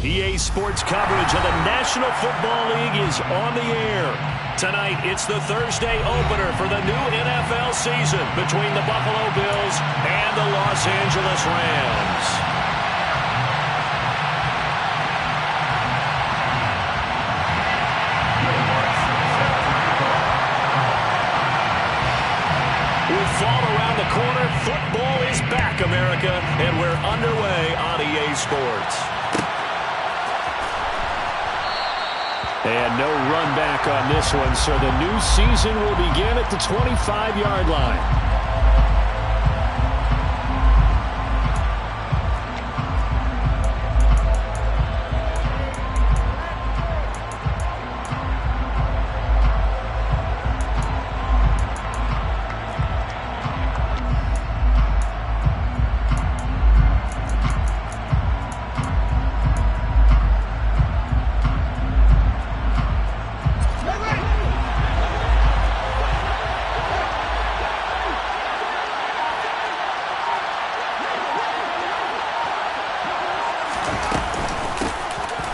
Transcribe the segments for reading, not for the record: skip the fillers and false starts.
EA Sports coverage of the National Football League is on the air. Tonight, it's the Thursday opener for the new NFL season between the Buffalo Bills and the Los Angeles Rams. With fall around the corner, football is back, America, and we're underway on EA Sports. And no run back on this one, so the new season will begin at the 25-yard line.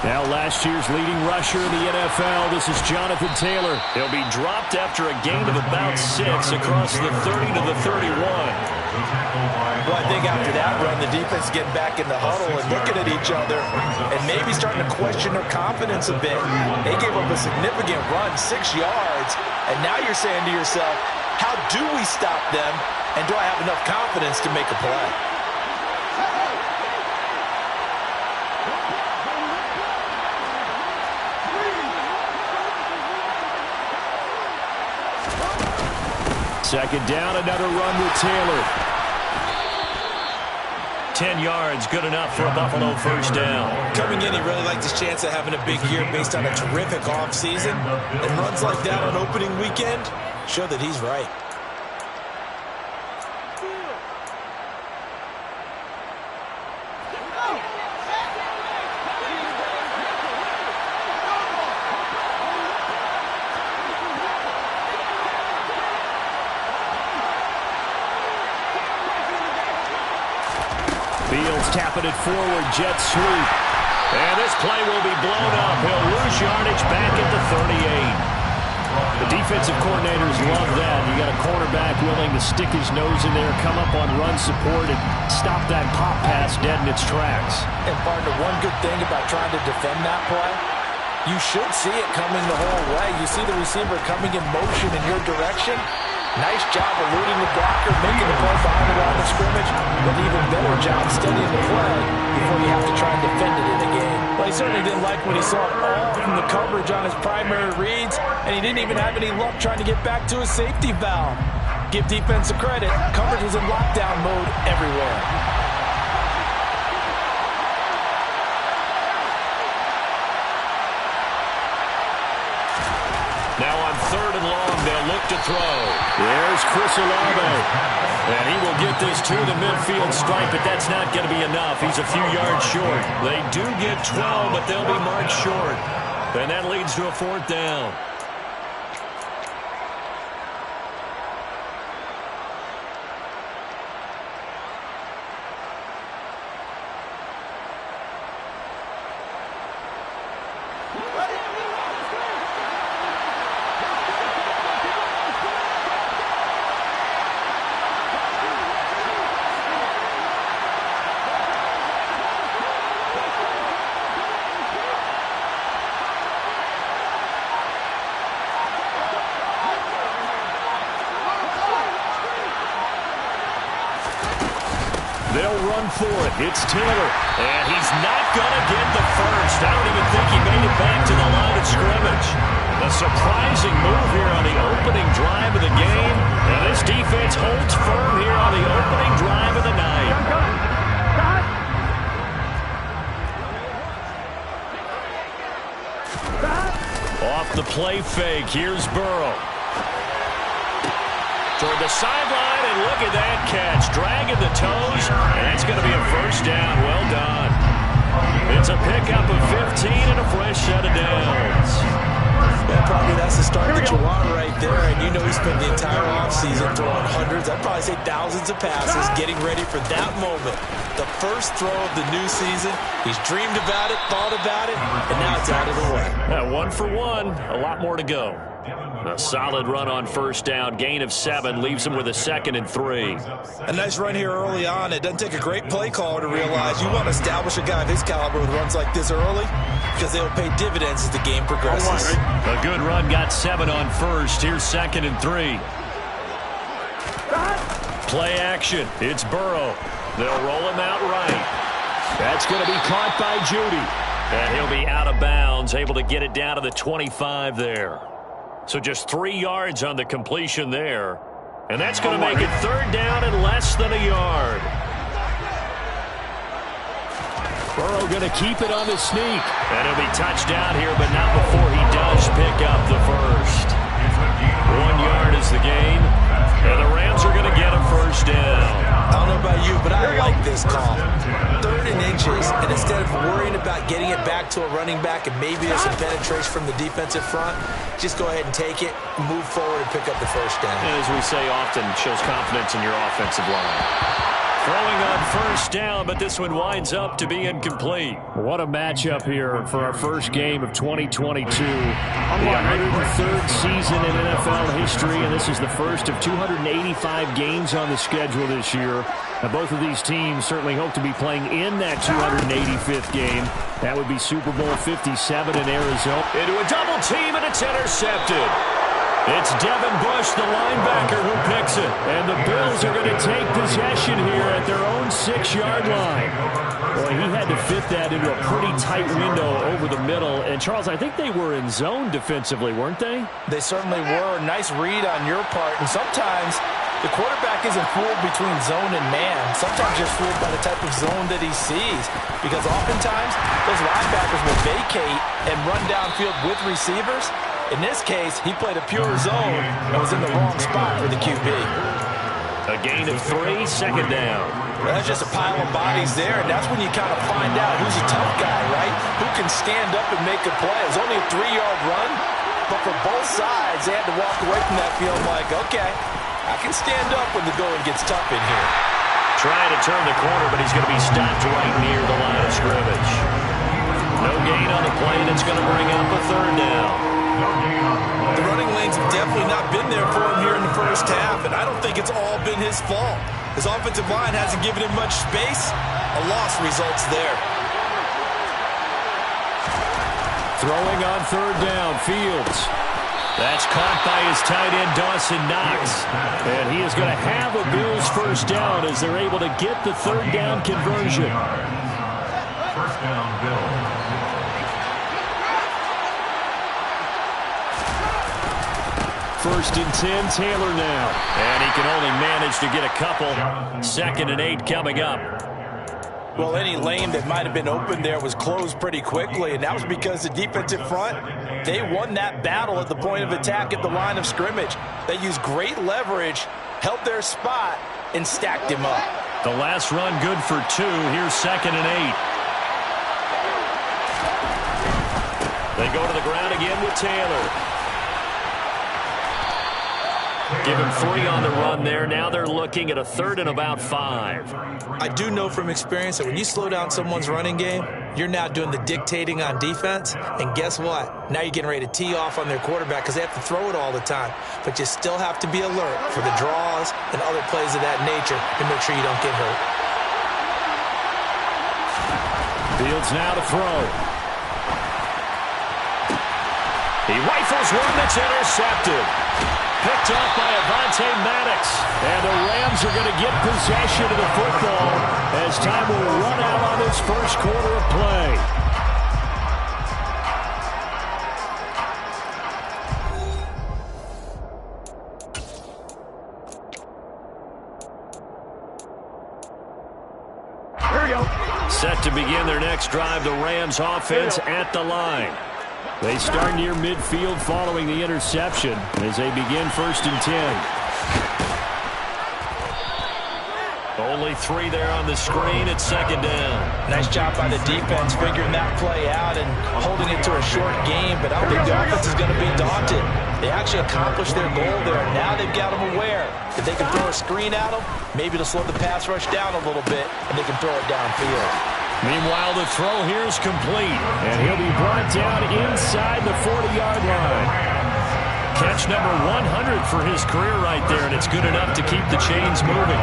Now last year's leading rusher in the NFL, this is Jonathan Taylor. He'll be dropped after a gain of about 6 across the 30 to the 31. Well, I think after that run, the defense getting back in the huddle and looking at each other and maybe starting to question their confidence a bit. They gave up a significant run, 6 yards, and now you're saying to yourself, how do we stop them, and do I have enough confidence to make a play? Second down, another run with Taylor. 10 yards, good enough for a Buffalo first down. Coming in, he really liked his chance of having a big year based on a terrific offseason. And runs like that on opening weekend show that he's right. Fields tapping it forward, jet sweep. And this play will be blown up. He'll lose yardage back at the 38. The defensive coordinators love that. You got a cornerback willing to stick his nose in there, come up on run support, and stop that pop pass dead in its tracks. And partner, one good thing about trying to defend that play, you should see it coming the whole way. You see the receiver coming in motion in your direction. Nice job eluding the blocker, making the play behind the line of scrimmage, but an even better job studying the play before you have to try and defend it in the game. Well, he certainly didn't like when he saw it all from the coverage on his primary reads, and he didn't even have any luck trying to get back to his safety valve. Give defense a credit. Coverage was in lockdown mode everywhere. Now on 3rd and long, they'll look to throw. There's Chris Olave. And he will get this to the midfield stripe, but that's not going to be enough. He's a few yards short. They do get 12, but they'll be marked short. And that leads to a 4th down. They'll run for it. It's Taylor. And he's not going to get the first. I don't even think he made it back to the line of scrimmage. A surprising move here on the opening drive of the game. And this defense holds firm here on the opening drive of the night. Off the play fake. Here's Burrow. Toward the sideline, and look at that catch. Dragging the toes, and that's going to be a first down. Well done. It's a pickup of 15 and a fresh set of downs. Well, probably that's the start that you want right there. And you know he spent the entire offseason throwing hundreds, I'd probably say thousands of passes, getting ready for that moment. The first throw of the new season. He's dreamed about it, thought about it, and now it's out of the way. Yeah, 1 for 1. A lot more to go. A solid run on first down. Gain of 7 leaves him with a 2nd and 3. A nice run here early on. It doesn't take a great play caller to realize you want to establish a guy of his caliber with runs like this early because they'll pay dividends as the game progresses. A good run, got 7 on first. Here's 2nd and 3. Play action. It's Burrow. They'll roll him out right. That's going to be caught by Judy. And he'll be out of bounds, able to get it down to the 25 there. So just 3 yards on the completion there. And that's going to make it 3rd down and less than a yard. Burrow going to keep it on the sneak. And he'll be touched down here, but not before he does pick up the first. 1 yard is the gain. And the Rams are going to get a first down. I don't know about you, but I like this call. 3rd and inches, and instead of worrying about getting it back to a running back and maybe there's some penetration from the defensive front, just go ahead and take it, move forward, and pick up the first down. And as we say often, shows confidence in your offensive line. Throwing on first down, but this one winds up to be incomplete. What a matchup here for our first game of 2022. The 103rd season in NFL history, and this is the first of 285 games on the schedule this year. Now, both of these teams certainly hope to be playing in that 285th game. That would be Super Bowl 57 in Arizona. Into a double team, and it's intercepted. It's Devin Bush, the linebacker, who picks it. And the Bills are going to take possession here at their own 6-yard line. Boy, he had to fit that into a pretty tight window over the middle. And, Charles, I think they were in zone defensively, weren't they? They certainly were. Nice read on your part. And sometimes the quarterback isn't fooled between zone and man. Sometimes just fooled by the type of zone that he sees. Because oftentimes, those linebackers will vacate and run downfield with receivers. In this case, he played a pure zone and was in the wrong spot for the QB. A gain of 3, 2nd down. Well, that's just a pile of bodies there, and that's when you kind of find out who's a tough guy, right? Who can stand up and make a play. It was only a 3-yard run, but for both sides, they had to walk away from that field like, okay, I can stand up when the going gets tough in here. Trying to turn the corner, but he's going to be stopped right near the line of scrimmage. No gain on the play, and it's going to bring up a 3rd down. The running lanes have definitely not been there for him here in the first half, and I don't think it's all been his fault. His offensive line hasn't given him much space. A loss results there. Throwing on 3rd down, Fields. That's caught by his tight end, Dawson Knox. And he is going to have a Bills first down as they're able to get the 3rd down conversion. First down, Bills. First and 10, Taylor now. And he can only manage to get a couple. 2nd and 8 coming up. Well, any lane that might have been open there was closed pretty quickly, and that was because the defensive front, they won that battle at the point of attack at the line of scrimmage. They used great leverage, held their spot, and stacked him up. The last run good for 2. Here's 2nd and 8. They go to the ground again with Taylor. Give him 3 on the run there. Now they're looking at a 3rd and about 5. I do know from experience that when you slow down someone's running game, you're now doing the dictating on defense. And guess what? Now you're getting ready to tee off on their quarterback because they have to throw it all the time. But you still have to be alert for the draws and other plays of that nature to make sure you don't get hurt. Fields now to throw. He rifles one that's intercepted. Picked up by Avonte Maddox. And the Rams are going to get possession of the football as time will run out on this first quarter of play. Here we go. Set to begin their next drive, the Rams offense at the line. They start near midfield following the interception as they begin 1st and 10. Only 3 there on the screen at second down. Nice job by the defense figuring that play out and holding it to a short game, but I don't think the offense is going to be daunted. They actually accomplished their goal there. Now they've got them aware that they can throw a screen at them, maybe to slow the pass rush down a little bit, and they can throw it downfield. Meanwhile, the throw here is complete, and he'll be brought down inside the 40-yard line. Catch number 100 for his career right there, and it's good enough to keep the chains moving.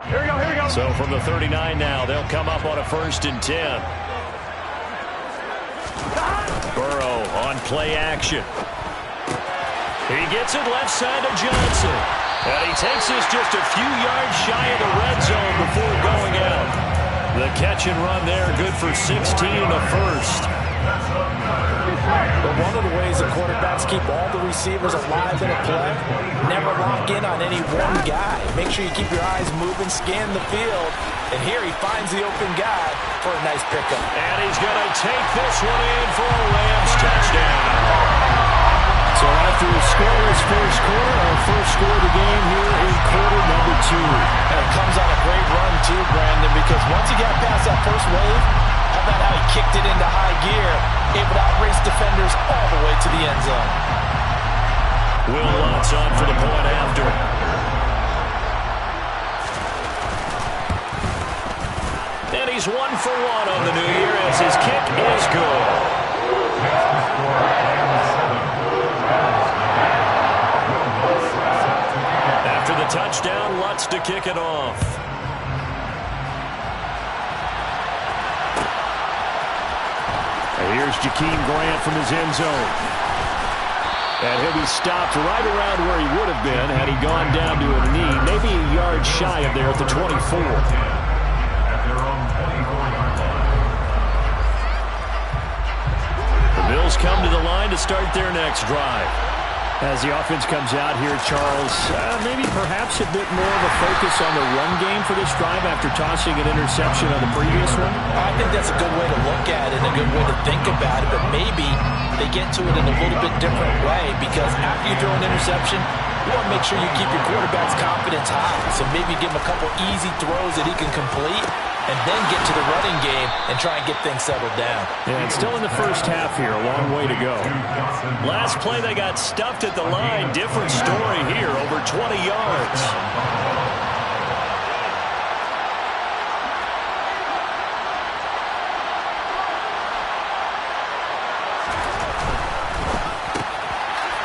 Here we go. So from the 39 now, they'll come up on a 1st and 10. Burrow on play action. He gets it left side to Johnson. And he takes this just a few yards shy of the red zone before going out. The catch and run there, good for 16 and a first. But one of the ways the quarterbacks keep all the receivers alive in a play, never lock in on any one guy. Make sure you keep your eyes moving, scan the field, and here he finds the open guy for a nice pickup. And he's going to take this one in for a Rams touchdown. So after a scoreless first quarter, our first score of the game here in quarter number 2. And it comes on a great run too, Brandon, because once he got past that first wave, how about how he kicked it into high gear, able to outrace defenders all the way to the end zone. Will Lutz on for the point after. And he's 1 for 1 on the new year as his kick is good. After the touchdown, Lutz to kick it off. And here's Jakeem Grant from his end zone. And he'll be stopped right around where he would have been had he gone down to a knee, maybe a yard shy of there at the 24. The Bills come to the line to start their next drive. As the offense comes out here, Charles, maybe perhaps a bit more of a focus on the run game for this drive after tossing an interception on the previous one? I think that's a good way to look at it and a good way to think about it, but maybe they get to it in a little bit different way because after you throw an interception, you want to make sure you keep your quarterback's confidence high. So maybe give him a couple easy throws that he can complete and then get to the running game and try and get things settled down. Yeah, it's still in the first half here. A long way to go. Last play, they got stuffed at the line. Different story here, over 20 yards.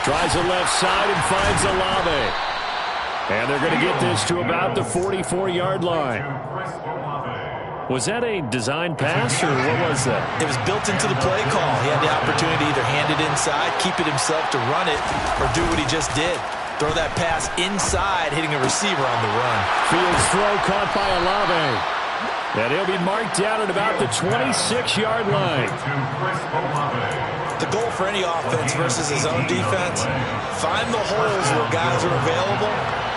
Tries the left side and finds Olave. And they're going to get this to about the 44-yard line. Was that a design pass, or what was that? It was built into the play call. He had the opportunity to either hand it inside, keep it himself to run it, or do what he just did. Throw that pass inside, hitting a receiver on the run. Fields throw caught by Olave. And he'll be marked down at about the 26-yard line. The goal for any offense versus his own defense, find the holes where guys are available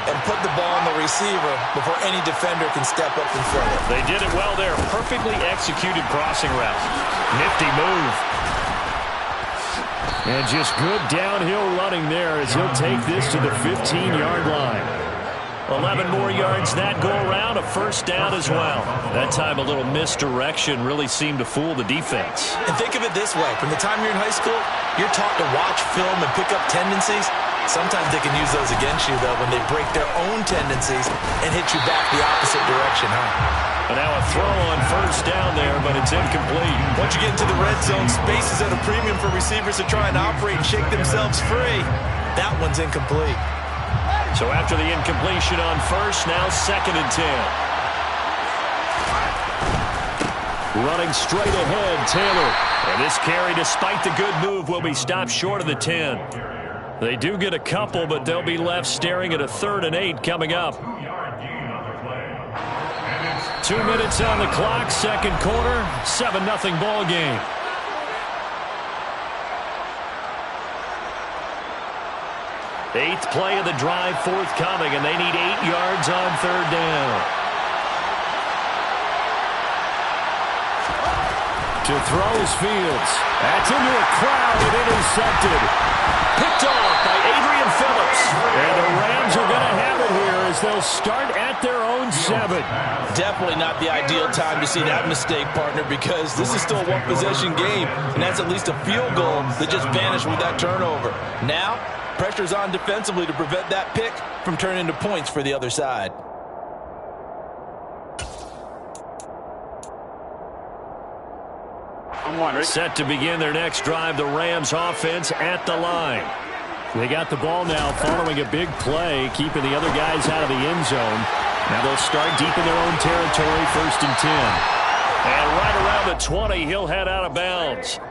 and put the ball on the receiver before any defender can step up in front of it. They did it well there. Perfectly executed crossing route. Nifty move. And just good downhill running there as he'll take this to the 15-yard line. 11 more yards that go around, a first down as well. That time a little misdirection really seemed to fool the defense. And think of it this way. From the time you're in high school, you're taught to watch film and pick up tendencies. Sometimes they can use those against you, though, when they break their own tendencies and hit you back the opposite direction, huh? And now a throw on first down there, but it's incomplete. Once you get into the red zone, space is at a premium for receivers to try and operate and shake themselves free. That one's incomplete. So after the incompletion on first, now 2nd and 10. Running straight ahead, Taylor. And this carry, despite the good move, will be stopped short of the 10. They do get a couple, but they'll be left staring at a 3rd and 8 coming up. 2 minutes on the clock, second quarter, 7-0 ball game. Eighth play of the drive forthcoming, and they need 8 yards on 3rd down. To throw his Fields. That's into a crowd and intercepted. Picked off by Adrian Phillips. And the Rams are going to have it here as they'll start at their own 7. Definitely not the ideal time to see that mistake, partner, because this is still a one-possession game, and that's at least a field goal that just vanished with that turnover. Now, pressure's on defensively to prevent that pick from turning into points for the other side. Set to begin their next drive, the Rams offense at the line. They got the ball now following a big play, keeping the other guys out of the end zone. Now they'll start deep in their own territory, 1st and 10. And right around the 20, he'll head out of bounds.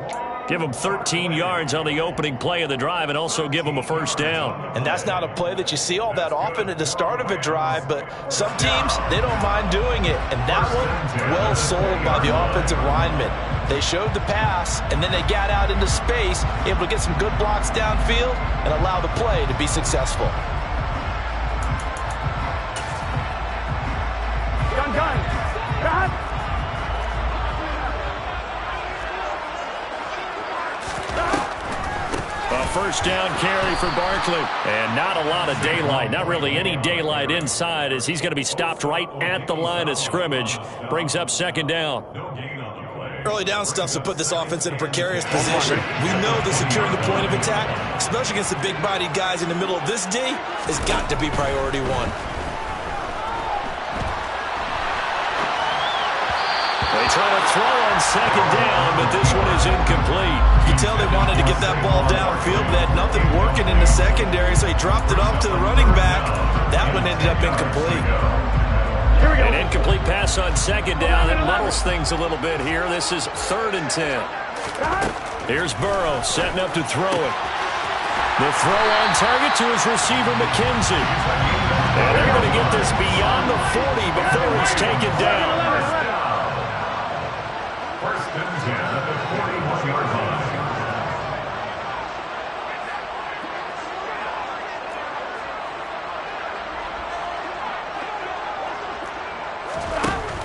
Give him 13 yards on the opening play of the drive and also give him a 1st down. And that's not a play that you see all that often at the start of a drive, but some teams, they don't mind doing it. And that one, well sold by the offensive lineman. They showed the pass, and then they got out into space, able to get some good blocks downfield and allow the play to be successful. A 1st down carry for Barkley. And not a lot of daylight. Not really any daylight inside as he's going to be stopped right at the line of scrimmage. Brings up 2nd down. Early down stuff's to put this offense in a precarious position. We know that securing the point of attack, especially against the big-bodied guys in the middle of this D, has got to be priority 1. They try to throw on 2nd down, but this one is incomplete. You can tell they wanted to get that ball downfield, but they had nothing working in the secondary, so he dropped it off to the running back. That one ended up incomplete. An incomplete pass on 2nd down. It muddles things a little bit here. This is 3rd and 10. Here's Burrow setting up to throw it. The throw on target to his receiver, McKenzie. And they're going to get this beyond the 40 before he's taken down. 1st and 10 at the 41-yard line.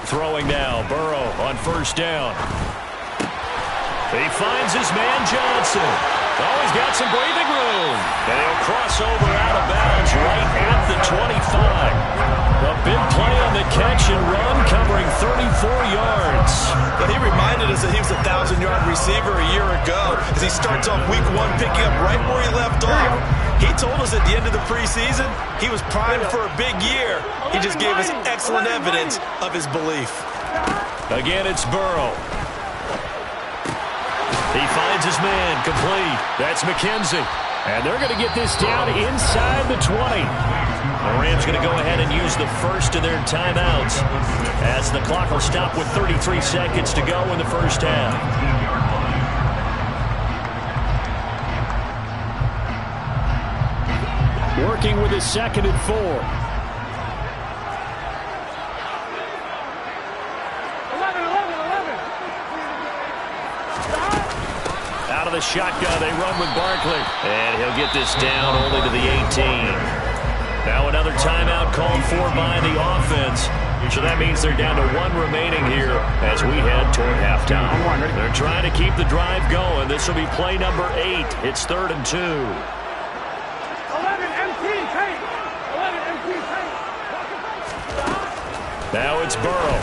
Throwing now, Burrow on 1st down. He finds his man Johnson. Oh, he's got some breathing room. And he'll cross over out of bounds right at the 25. A big play on the catch and run, covering 34 yards. But he reminded us that he was a 1,000-yard receiver a year ago as he starts off week 1 picking up right where he left off. He told us at the end of the preseason he was primed for a big year. He just gave us excellent evidence of his belief. Again, it's Burrow. He finds his man, complete. That's McKenzie. And they're going to get this down inside the 20. The Rams going to go ahead and use the first of their timeouts as the clock will stop with 33 seconds to go in the 1st half. Working with his 2nd and 4. 11. Out of the shotgun, they run with Barkley. And he'll get this down only to the 18. Now another timeout called for by the offense. So that means they're down to 1 remaining here as we head toward halftime. They're trying to keep the drive going. This will be play number 8. It's 3rd and 2. 11 MT, take. 11 MT, take. Now it's Burrow.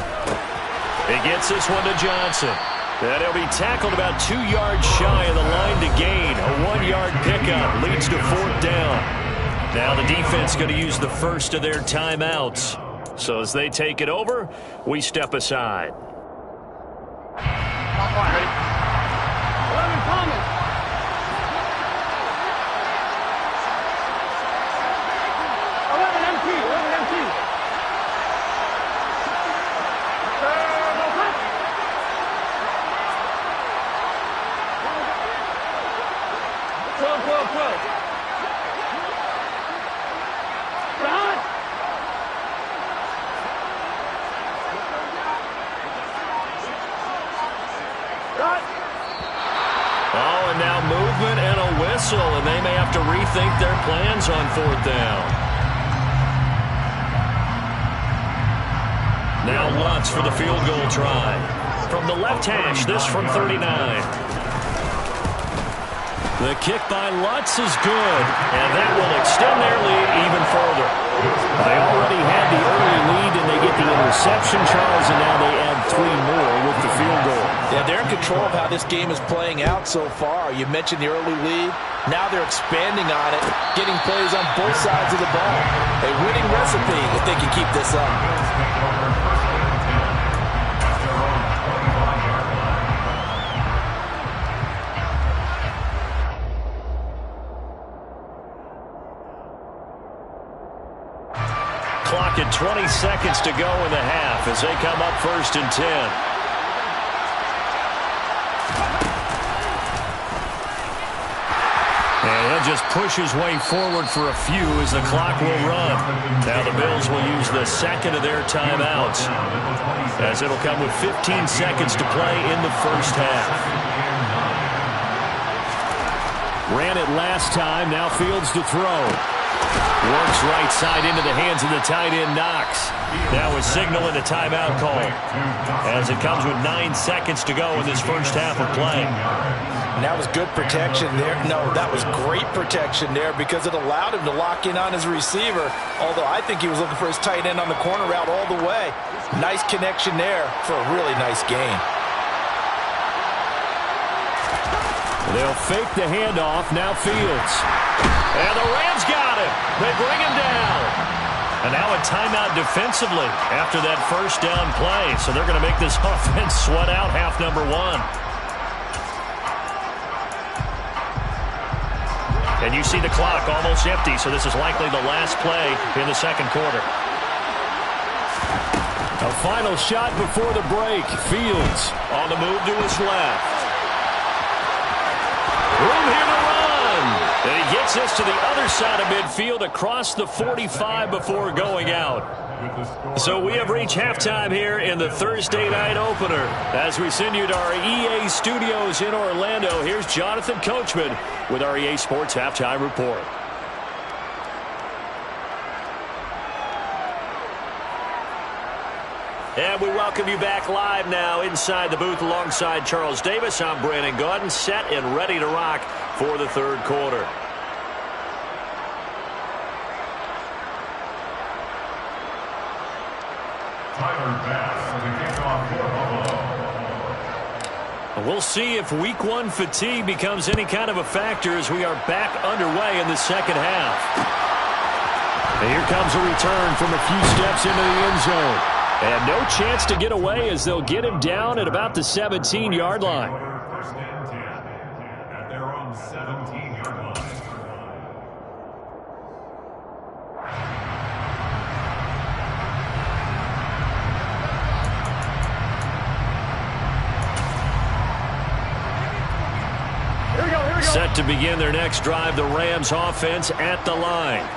He gets this one to Johnson. And he'll be tackled about 2 yards shy of the line to gain. A 1-yard pickup leads to 4th down. Now the defense going to use the first of their timeouts. So as they take it over, we step aside. 11 Thomas. 11 MT, 11 MT. Oh, and now movement and a whistle, and they may have to rethink their plans on 4th down. Now Lutz for the field goal try. from the left hash, this from 39. The kick by Lutz is good, and that will extend their lead even further. They already had the early lead, and they get the interception, Charles, and now they add 3 more with the field goal. Yeah, they're in control of how this game is playing out so far. You mentioned the early lead. Now they're expanding on it, getting plays on both sides of the ball. A winning recipe if they can keep this up. Clock at 20 seconds to go in the half as they come up 1st and 10. And he'll just push his way forward for a few as the clock will run. Now the Bills will use the second of their timeouts as it'll come with 15 seconds to play in the first half. Ran it last time, now Fields to throw. Works right side into the hands of the tight end, Knox. Now a signal and a timeout call as it comes with 9 seconds to go in this first half of play. And that was good protection there. No, that was great protection there because it allowed him to lock in on his receiver, although I think he was looking for his tight end on the corner route all the way. Nice connection there for a really nice gain. They'll fake the handoff. Now Fields. And the Rams got him. They bring him down. And now a timeout defensively after that first down play. So they're going to make this offense sweat out half number 1. And you see the clock almost empty, so this is likely the last play in the second quarter. A final shot before the break. Fields on the move to his left. Room here to run. And he gets this to the other side of midfield across the 45 before going out. So we have reached halftime here in the Thursday night opener. As we send you to our EA studios in Orlando, here's Jonathan Coachman with our EA Sports Halftime Report. And we welcome you back live now inside the booth alongside Charles Davis. I'm Brandon Gaudin, set and ready to rock for the third quarter. We'll see if week 1 fatigue becomes any kind of a factor as we are back underway in the second half. And here comes a return from a few steps into the end zone. And no chance to get away as they'll get him down at about the 17-yard line. First and 10 at their own 17-yard line. Set to begin their next drive, the Rams offense at the line.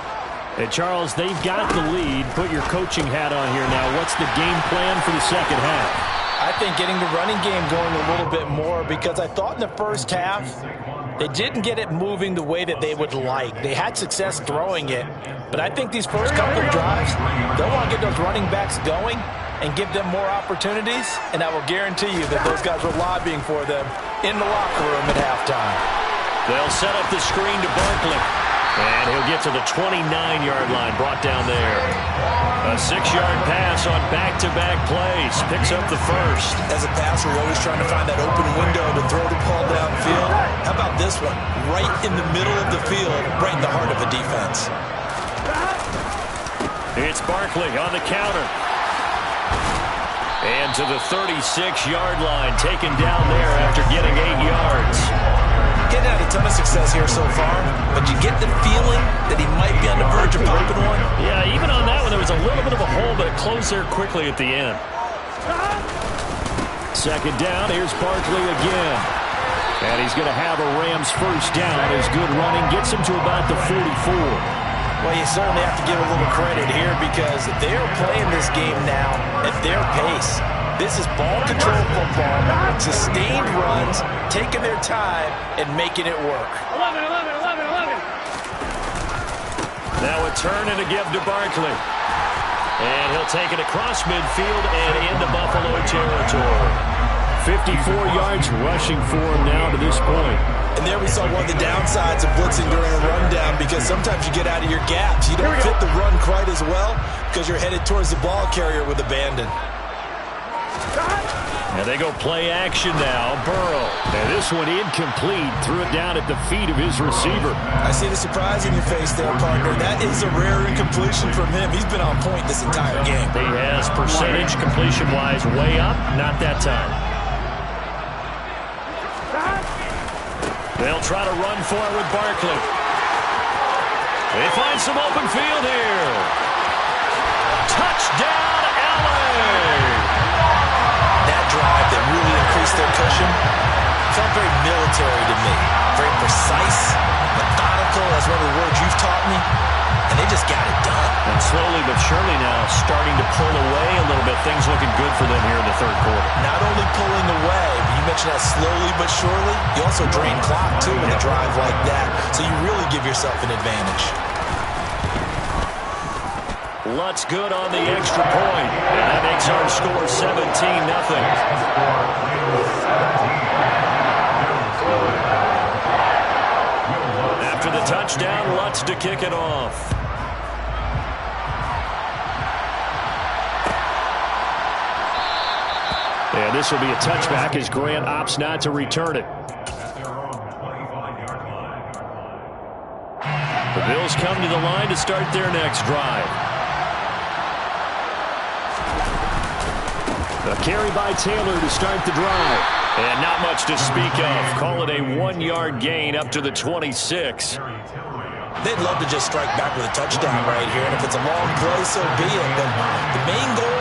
And Charles, they've got the lead. Put your coaching hat on here now. What's the game plan for the second half? I think getting the running game going a little bit more because I thought in the first half they didn't get it moving the way that they would like. They had success throwing it, but I think these first couple of drives, they'll want to get those running backs going and give them more opportunities, and I will guarantee you that those guys were lobbying for them in the locker room at halftime. They'll set up the screen to Barkley. And he'll get to the 29-yard line, brought down there. A 6-yard pass on back-to-back plays. Picks up the first. As a passer, you're always trying to find that open window to throw the ball downfield. How about this one? Right in the middle of the field, right in the heart of the defense. It's Barkley on the counter. And to the 36-yard line, taken down there after getting 8 yards. Getting had a ton of success here so far, but you get the feeling that he might be on the verge of popping one. Yeah, even on that one, there was a little bit of a hole, but it closed there quickly at the end. Second down, here's Barkley again. And he's going to have a Rams first down. His good running gets him to about the 44. Well, you certainly have to give a little credit here because they're playing this game now at their pace. This is ball control football, sustained runs, taking their time, and making it work. 11. Now a turn and a give to Barkley. And he'll take it across midfield and into Buffalo territory. 54 yards rushing for him now to this point. And there we saw one of the downsides of blitzing during a rundown, because sometimes you get out of your gaps. You don't fit the run quite as well because you're headed towards the ball carrier with abandon. And they go play action now. Burrow. And this one incomplete. Threw it down at the feet of his receiver. I see the surprise in your face there, partner. That is a rare incompletion from him. He's been on point this entire game. He has percentage completion-wise way up. Not that time. They'll try to run for it with Barkley. They find some open field here. Touchdown, LA! That drive that really increased their cushion felt very military to me. Very precise, methodical. That's one of the words you've taught me. And they just got it done. And slowly but surely now starting to pull away a little bit. Things looking good for them here in the third quarter. Not only pulling away, but you mentioned that slowly but surely. You also drain clock, too, with a drive like that. So you really give yourself an advantage. Lutz good on the extra point. And that makes our score 17-0. After the touchdown, Lutz to kick it off. And this will be a touchback as Grant opts not to return it. The Bills come to the line to start their next drive. A carry by Taylor to start the drive. And not much to speak of. Call it a 1-yard gain up to the 26. They'd love to just strike back with a touchdown right here. And if it's a long play, so be it. But the main goal,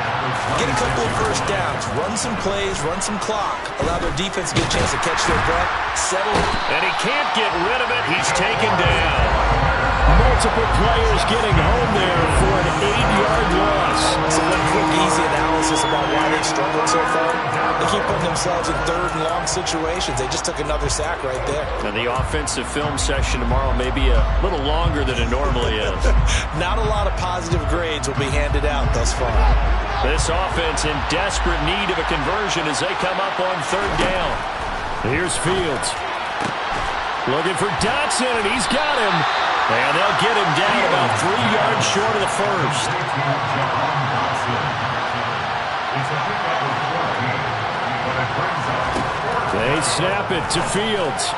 get a couple of first downs. Run some plays, run some clock. Allow their defense to get a chance to catch their breath. Settle. And he can't get rid of it. He's taken down. Multiple players getting home there for an 8-yard loss. So one quick, easy analysis about why they've struggled so far. They keep putting themselves in third and long situations. They just took another sack right there. And the offensive film session tomorrow may be a little longer than it normally is. Not a lot of positive grades will be handed out thus far. This offense in desperate need of a conversion as they come up on third down. Here's Fields. Looking for Dotson, and he's got him. And they'll get him down about 3 yards short of the first. They snap it to Fields.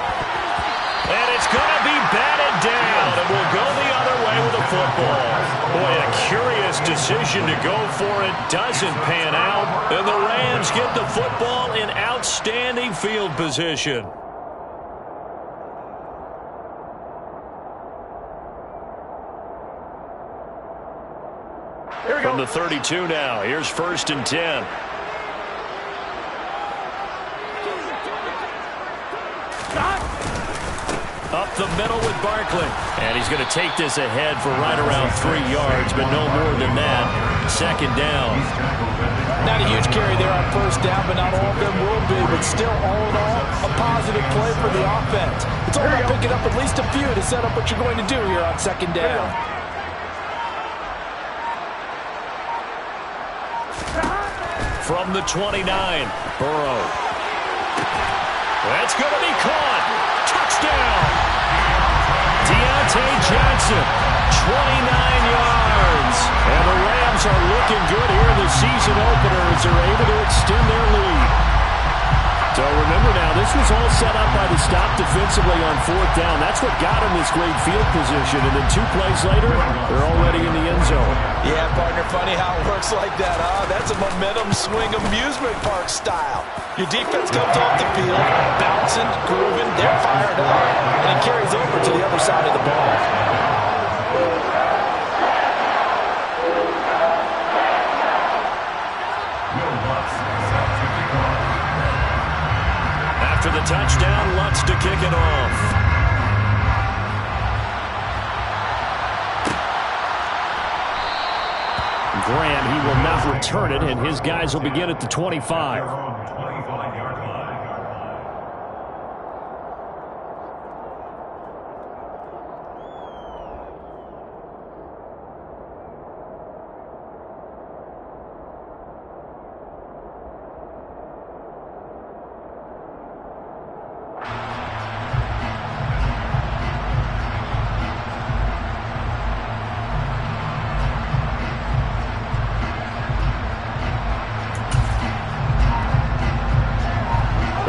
And it's going to be batted down, and we'll go the other way with the football. Boy, a curious decision to go for it. Doesn't pan out, and the Rams get the football in outstanding field position. From the 32 now, here's 1st and 10. Up the middle with Barkley. And he's going to take this ahead for right around 3 yards, but no more than that. 2nd down. Not a huge carry there on 1st down, but not all of them will be. But still, all in all, a positive play for the offense. It's all about picking up at least a few to set up what you're going to do here on 2nd down. From the 29, Burrow. That's going to be caught. Touchdown. Deontay Johnson, 29 yards. And the Rams are looking good here in the season opener as they're able to extend their lead. So remember now, this was all set up by the stop defensively on 4th down. That's what got him this great field position. And then 2 plays later, they're already in the end zone. Yeah, partner, funny how it works like that, huh? That's a momentum swing amusement park style. Your defense comes off the field, bouncing, grooving, they're fired up, and it carries over to the other side of the ball. After the touchdown, Lutz to kick it off. Graham, he will not return it, and his guys will begin at the 25.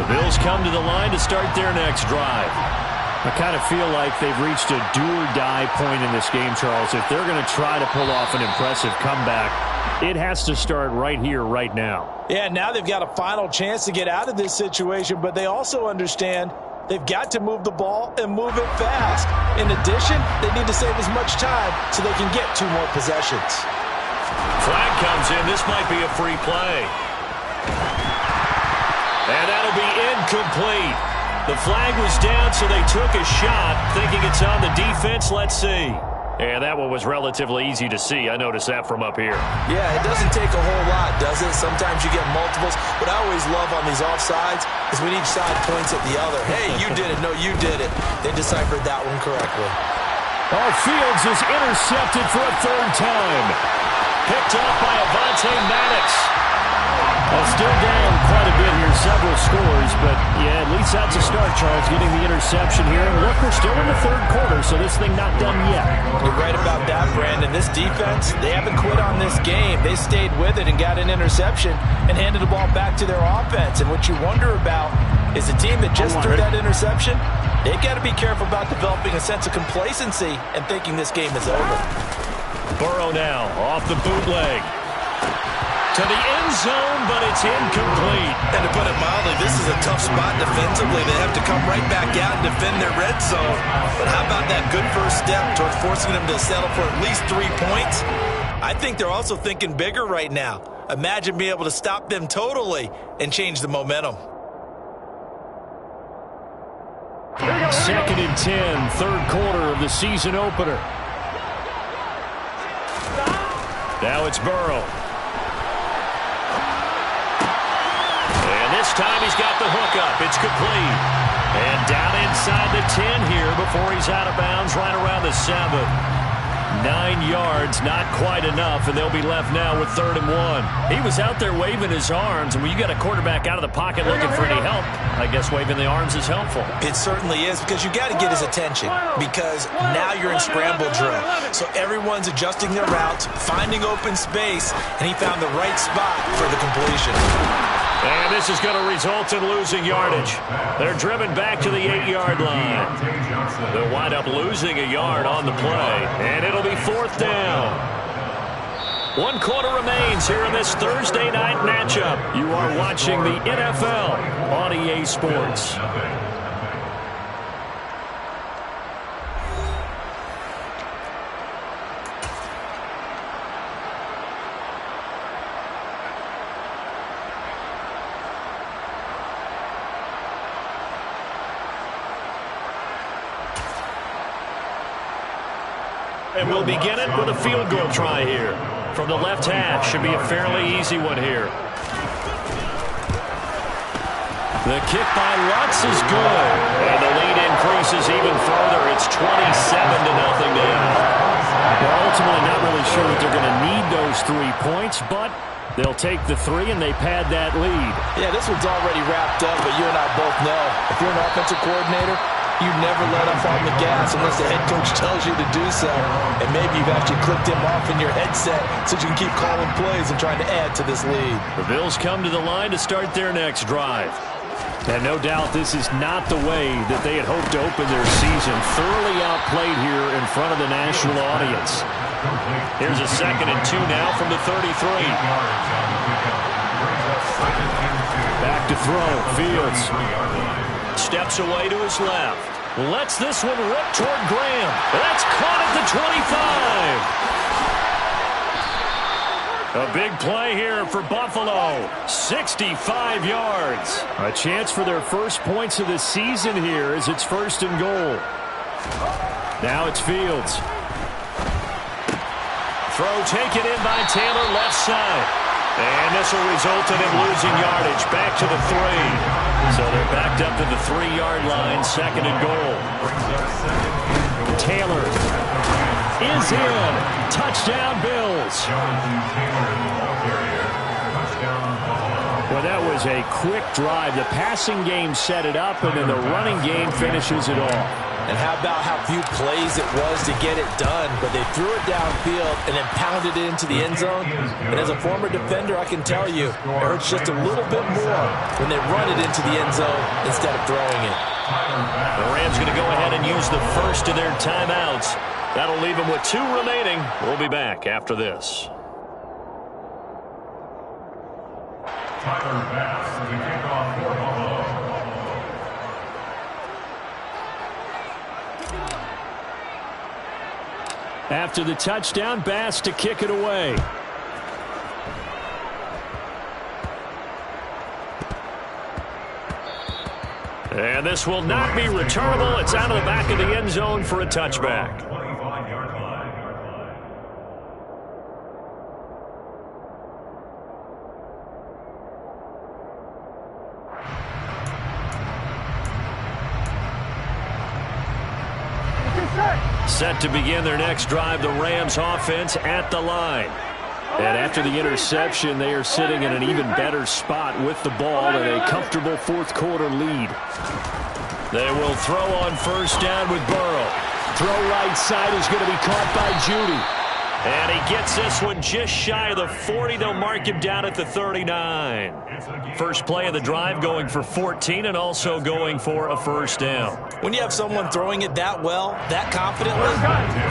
The Bills come to the line to start their next drive. I kind of feel like they've reached a do-or-die point in this game, Charles. If they're going to try to pull off an impressive comeback, it has to start right here, right now. Yeah, now they've got a final chance to get out of this situation, but they also understand they've got to move the ball and move it fast. In addition, they need to save as much time so they can get 2 more possessions. Flag comes in. This might be a free play. And that'll be incomplete. The flag was down, so they took a shot, thinking it's on the defense. Let's see. And that one was relatively easy to see. I noticed that from up here. Yeah, it doesn't take a whole lot, does it? Sometimes you get multiples. What I always love on these offsides is when each side points at the other. Hey, you did it. No, you did it. They deciphered that one correctly. Fields is intercepted for a 3rd time. Picked up by Avonte Maddox. Still down quite a bit here, several scores, but yeah, at least that's a start, Charles, getting the interception here. And look, we're still in the 3rd quarter, so this thing not done yet. You're right about that, Brandon. This defense, they haven't quit on this game. They stayed with it and got an interception and handed the ball back to their offense. And what you wonder about is the team that just threw that interception, they've got to be careful about developing a sense of complacency and thinking this game is over. Burrow now off the bootleg. To the end zone, but it's incomplete. And to put it mildly, this is a tough spot defensively. They have to come right back out and defend their red zone. But how about that good first step towards forcing them to settle for at least 3 points? I think they're also thinking bigger right now. Imagine being able to stop them totally and change the momentum. 2nd and 10, 3rd quarter of the season opener. Now it's Burrow. This time he's got the hook up. It's complete. And down inside the 10 here before he's out of bounds right around the 7. 9 yards, not quite enough, and they'll be left now with 3rd and 1. He was out there waving his arms, and when you got a quarterback out of the pocket looking for any help, I guess waving the arms is helpful. It certainly is, because you got to get his attention, because now you're in scramble drill. So everyone's adjusting their routes, finding open space, and he found the right spot for the completion. And this is going to result in losing yardage. They're driven back to the 8-yard line. They'll wind up losing a yard on the play, and it'll be 4th down. 1 quarter remains here in this Thursday night matchup. You are watching the NFL on EA Sports. And we'll begin it with a field goal try here. From the left hash, should be a fairly easy one here. The kick by Lutz is good. And the lead increases even further. It's 27-0 now. Well, ultimately not really sure that they're going to need those 3 points, but they'll take the 3 and they pad that lead. Yeah, this one's already wrapped up, but you and I both know if you're an offensive coordinator, you never let up on the gas unless the head coach tells you to do so. And maybe you've actually clicked him off in your headset so you can keep calling plays and trying to add to this lead. The Bills come to the line to start their next drive. And no doubt this is not the way that they had hoped to open their season. Thoroughly outplayed here in front of the national audience. Here's a 2nd and 2 now from the 33. Back to throw. Fields steps away to his left. Lets this one rip toward Graham. That's caught at the 25. A big play here for Buffalo. 65 yards. A chance for their first points of the season here as it's 1st and goal. Now it's Fields. Throw taken in by Taylor left side. And this will result in him losing yardage. Back to the 3. So they're backed up to the 3-yard line, 2nd and goal. Taylor is in. Touchdown, Bills. Well, that was a quick drive. The passing game set it up, and then the running game finishes it off. And how about how few plays it was to get it done, but they threw it downfield and then pounded it into the end zone. And as a former defender, I can tell you, it hurts just a little bit more when they run it into the end zone instead of throwing it. The Rams going to go ahead and use the first of their timeouts. That'll leave them with 2 remaining. We'll be back after this. Tyler Bass to kick off for Buffalo. After the touchdown, Bass to kick it away. And this will not be returnable. It's out of the back of the end zone for a touchback. 25-yard line. Set to begin their next drive, the Rams offense at the line. And after the interception, they are sitting in an even better spot with the ball and a comfortable fourth quarter lead. They will throw on first down with Burrow. Throw right side is going to be caught by Judy. And he gets this one just shy of the 40. They'll mark him down at the 39. First play of the drive going for 14 and also going for a first down. When you have someone throwing it that well, that confidently,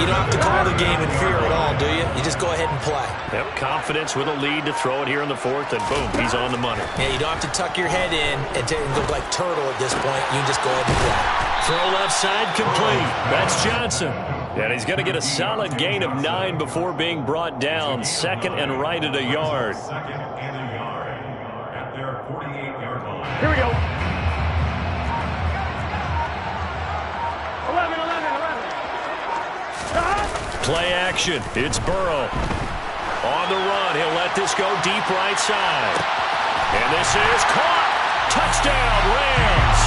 you don't have to call the game in fear at all, do you? You just go ahead and play. Yep, confidence with a lead to throw it here in the fourth, and boom, he's on the money. Yeah, you don't have to tuck your head in and look like turtle at this point. You can just go ahead and play. Throw left side complete. That's Johnson. And he's going to get a solid gain of 9 before being brought down. Second and right at a yard. Second and a yard at their 48-yard line. Here we go. 11. Play action. It's Burrow. On the run. He'll let this go deep right side. And this is caught. Touchdown, Rams.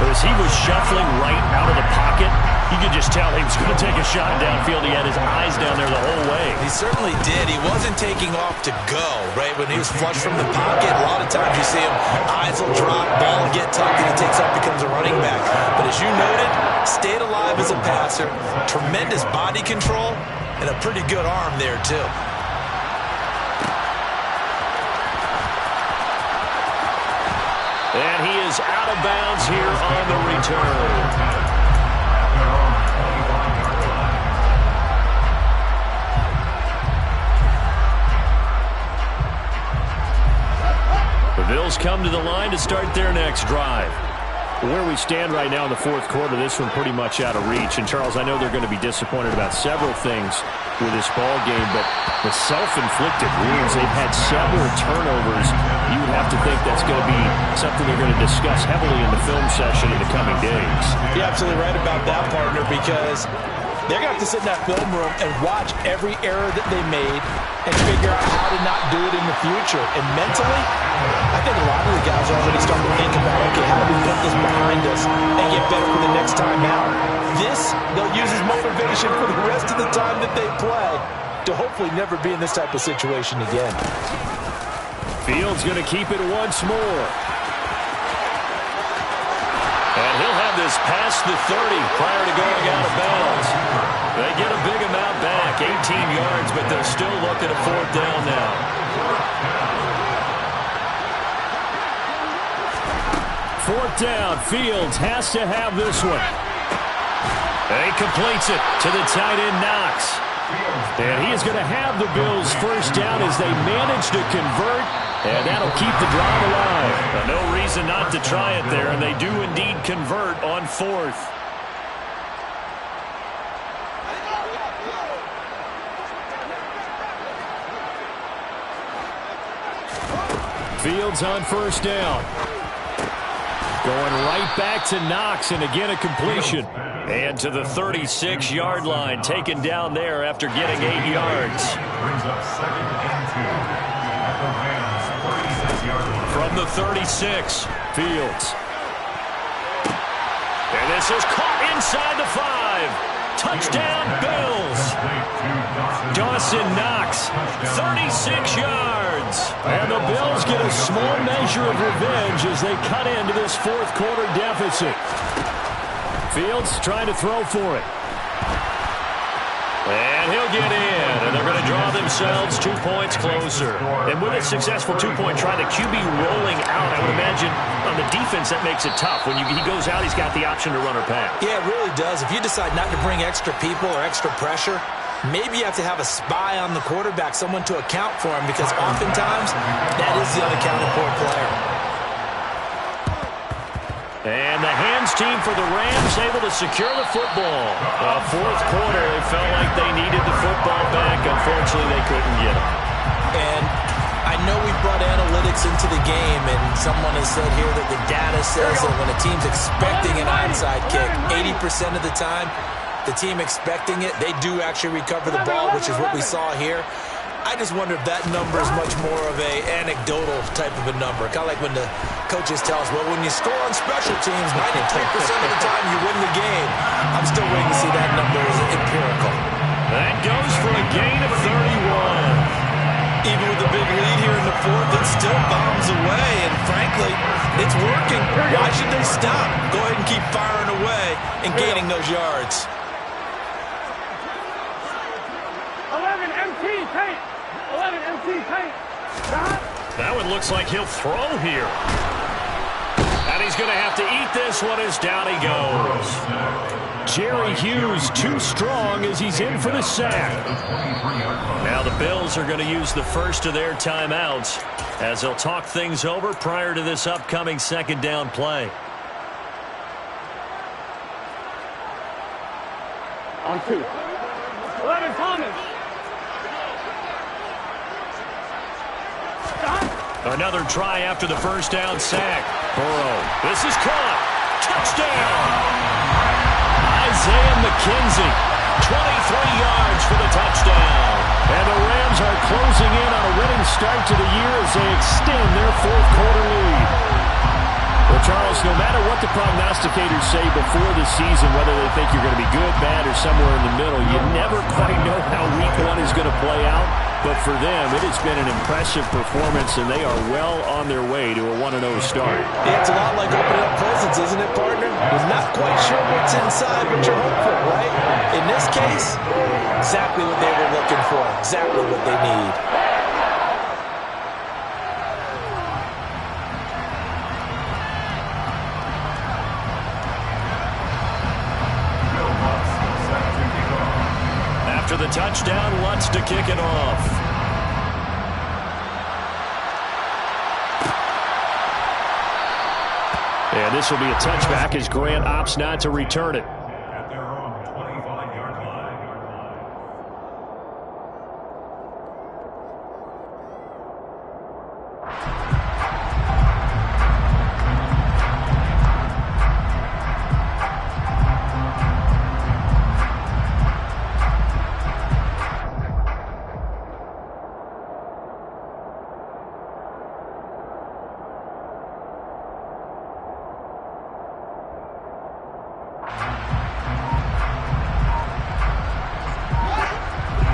As he was shuffling right out of the pocket, you could just tell he was going to take a shot downfield. He had his eyes down there the whole way. He certainly did. He wasn't taking off to go, right? When he was flush from the pocket, a lot of times you see him, eyes will drop, ball will get tucked, and he takes off, becomes a running back. But as you noted, stayed alive as a passer, tremendous body control, and a pretty good arm there, too. And he is out of bounds here on the return. The Bills come to the line to start their next drive. Where we stand right now in the fourth quarter, this one pretty much out of reach. And, Charles, I know they're going to be disappointed about several things with this ball game, but the self-inflicted wounds, they've had several turnovers. You would have to think that's going to be something they're going to discuss heavily in the film session in the coming days. You're absolutely right about that, partner, because they're going to have to sit in that film room and watch every error that they made and figure out how to not do it in the future. And mentally, I think a lot of the guys are already starting to think about, okay, how do we put this behind us and get better for the next time out? This, they'll use as motivation for the rest of the time that they play to hopefully never be in this type of situation again. Fields going to keep it once more. And he'll have this past the 30 prior to going out of bounds. They get a big amount back, 18 yards, but they'll still look at a fourth down now. Fourth down, Fields has to have this one. And he completes it to the tight end, Knox. And he is going to have the Bills first down as they manage to convert, and that'll keep the drive alive. No reason not to try it there, and they do indeed convert on fourth. Fields on first down. Going right back to Knox, and again a completion. And to the 36-yard line, taken down there after getting 8 yards. Brings up second and 2 at the Rams' 36-yard line. From the 36, Fields. And this is caught inside the 5. Touchdown, Bills. Dawson Knox, 36 yards. And the Bills get a small measure of revenge as they cut into this fourth quarter deficit. Fields trying to throw for it. And he'll get in, and they're going to draw themselves 2 points closer. And with a successful two-point try, the QB rolling out, I would imagine on the defense that makes it tough. When he goes out, he's got the option to run or pass. Yeah, it really does. If you decide not to bring extra people or extra pressure, maybe you have to have a spy on the quarterback, someone to account for him, because oftentimes that is the unaccounted for player. And the hands team for the Rams able to secure the football. Fourth quarter, they felt like they needed the football back. Unfortunately, they couldn't get it. And I know we brought analytics into the game, and someone has said here that the data says that when a team's expecting an onside kick, 80% of the time, the team expecting it, they do actually recover the ball, which is what we saw here. I just wonder if that number is much more of a anecdotal type of a number. Kind of like when the coaches tell us, well, when you score on special teams, 93% of the time you win the game. I'm still waiting to see that number as empirical. That goes for a gain of 31. Even with the big lead here in the fourth, it still bombs away. And frankly, it's working. Why should they stop? Go ahead and keep firing away and gaining those yards. 11 MT paint. 11 MT paint. That one looks like he'll throw here. And he's going to have to eat this one as down he goes. Jerry Hughes too strong as he's in for the sack. Now the Bills are going to use the first of their timeouts as they'll talk things over prior to this upcoming second down play. On 2. 11 Thomas. Another try after the first down sack. Burrow. This is caught. Touchdown. Isaiah McKenzie. 23 yards for the touchdown. And the Rams are closing in on a winning start to the year as they extend their fourth quarter lead. Well, Charles, no matter what the prognosticators say before the season, whether they think you're going to be good, bad, or somewhere in the middle, you never quite know how week one is going to play out. But for them, it has been an impressive performance, and they are well on their way to a 1-0 start. Yeah, it's a lot like opening up presents, isn't it, partner? You're not quite sure what's inside, but you're hopeful, right? In this case, exactly what they were looking for, exactly what they need. After the touchdown, Lutz to kick it off. And this will be a touchback as Grant opts not to return it. At their own 25-yard line.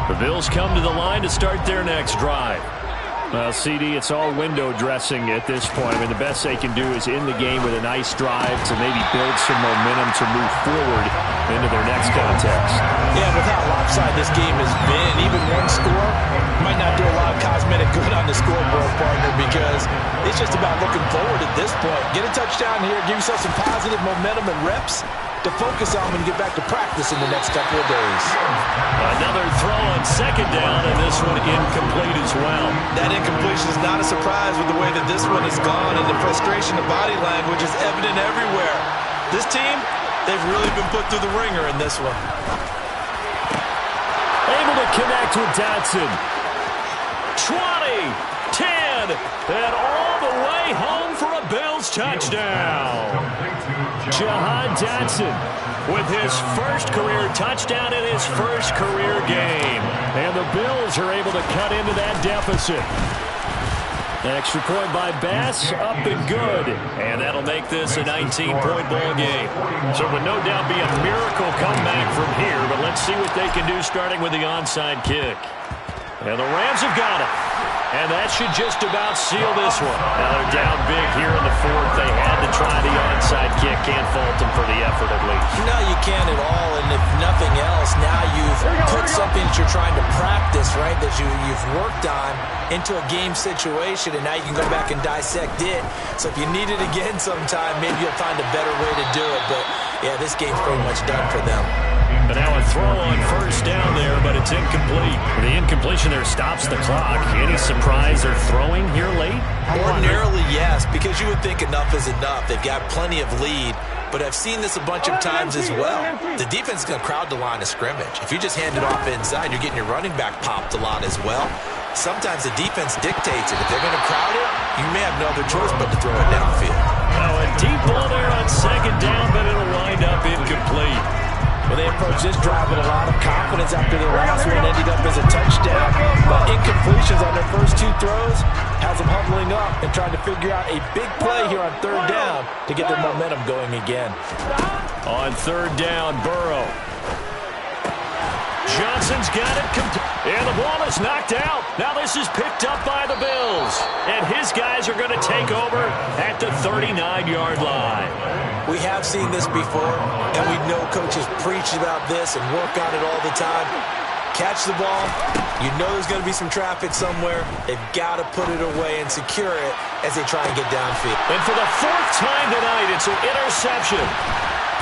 The Bills come to the line to start their next drive. CD, it's all window dressing at this point. I mean, the best they can do is in the game with a nice drive to maybe build some momentum to move forward into their next contest. Yeah, with how lopsided this game has been, even one score might not do a lot of cosmetic good on the scoreboard, partner, because it's just about looking forward at this point. Get a touchdown here, give yourself some positive momentum and reps to focus on when you get back to practice in the next couple of days. Another throw on second down, and this one incomplete as well. That incompletion is not a surprise with the way that this one has gone, and the frustration of body language is evident everywhere. This team, they've really been put through the ringer in this one. Able to connect with Dotson. 20, 10, and all the way home for a Bills touchdown. Jahan Dotson with his first career touchdown in his first career game. And the Bills are able to cut into that deficit. Extra point by Bass, up and good. And that'll make this a 19-point ball game. So it would no doubt be a miracle comeback from here, but let's see what they can do starting with the onside kick. And the Rams have got it. And that should just about seal this one. Now they're down big here in the fourth. They had to try the onside kick. Can't fault them for the effort at least. No, you can't at all. And if nothing else, now you've put something that you're trying to practice, right, that you've worked on into a game situation, and now you can go back and dissect it. So if you need it again sometime, maybe you'll find a better way to do it. But, yeah, this game's pretty much done for them. But now a throw on first down there, but it's incomplete. The incompletion there stops the clock. Any surprise they're throwing here late? Ordinarily, yes, because you would think enough is enough. They've got plenty of lead, but I've seen this a bunch of times as well. The defense is going to crowd the line of scrimmage. If you just hand it off inside, you're getting your running back popped a lot as well. Sometimes the defense dictates it. If they're going to crowd it, you may have no other choice but to throw it downfield. Now a deep ball there on second down, but it'll wind up incomplete. Well, they approach this drive with a lot of confidence after their last one ended up as a touchdown. But incompletions on their first two throws has them huddling up and trying to figure out a big play here on third down to get their momentum going again. On third down, Burrow. Johnson's got it. And the ball is knocked out. Now this is picked up by the Bills. And his guys are going to take over at the 39-yard line. We have seen this before, and we know coaches preach about this and work on it all the time. Catch the ball. You know there's going to be some traffic somewhere. They've got to put it away and secure it as they try and get downfield. And for the fourth time tonight, it's an interception.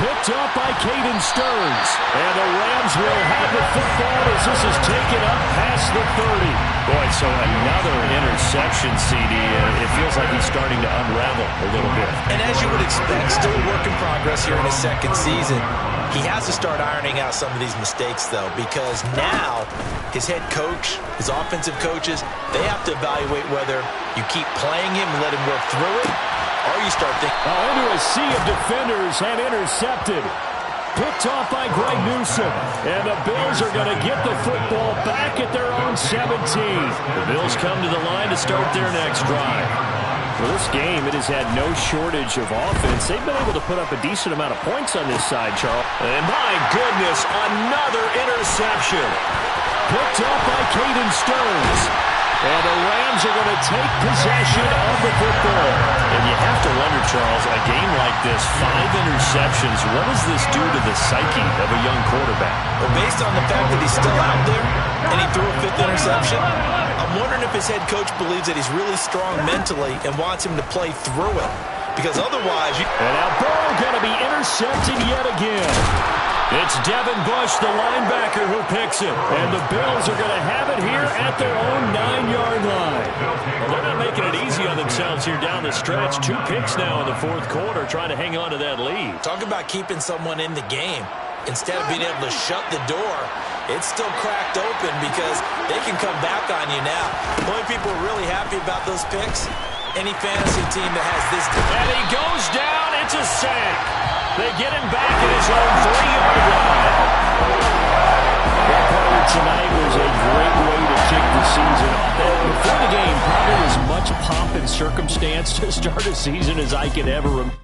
Picked up by Caden Stearns. And the Rams will have the football as this is taken up past the 30. Boy, so another interception, CD. It feels like he's starting to unravel a little bit. And as you would expect, still a work in progress here in his second season. He has to start ironing out some of these mistakes, though, because now his head coach, his offensive coaches, they have to evaluate whether you keep playing him and let him work through it, or you start thinking. Into a sea of defenders and intercepted. Picked off by Greg Newsome. And the Bills are going to get the football back at their own 17. The Bills come to the line to start their next drive. For this game, it has had no shortage of offense. They've been able to put up a decent amount of points on this side, Charles. And my goodness, another interception. Picked off by Caden Stearns. And the Rams are going to take possession of the football. And you have to wonder, Charles, a game like this, 5 interceptions, what does this do to the psyche of a young quarterback? Well, based on the fact that he's still out there and he threw a 5th interception, I'm wondering if his head coach believes that he's really strong mentally and wants him to play through it. Because otherwise... And now Burrow going to be intercepted yet again. It's Devin Bush, the linebacker, who picks it. And the Bills are going to have it here at their own 9-yard line. Well, they're not making it easy on themselves here down the stretch. 2 picks now in the fourth quarter, trying to hang on to that lead. Talk about keeping someone in the game. Instead of being able to shut the door, it's still cracked open because they can come back on you now. The only people who are really happy about those picks, any fantasy team that has this. And he goes down. It's a sack. They get him back at his own 3-yard line. That part tonight was a great way to kick the season off. Before the game, probably as much pomp and circumstance to start a season as I can ever remember.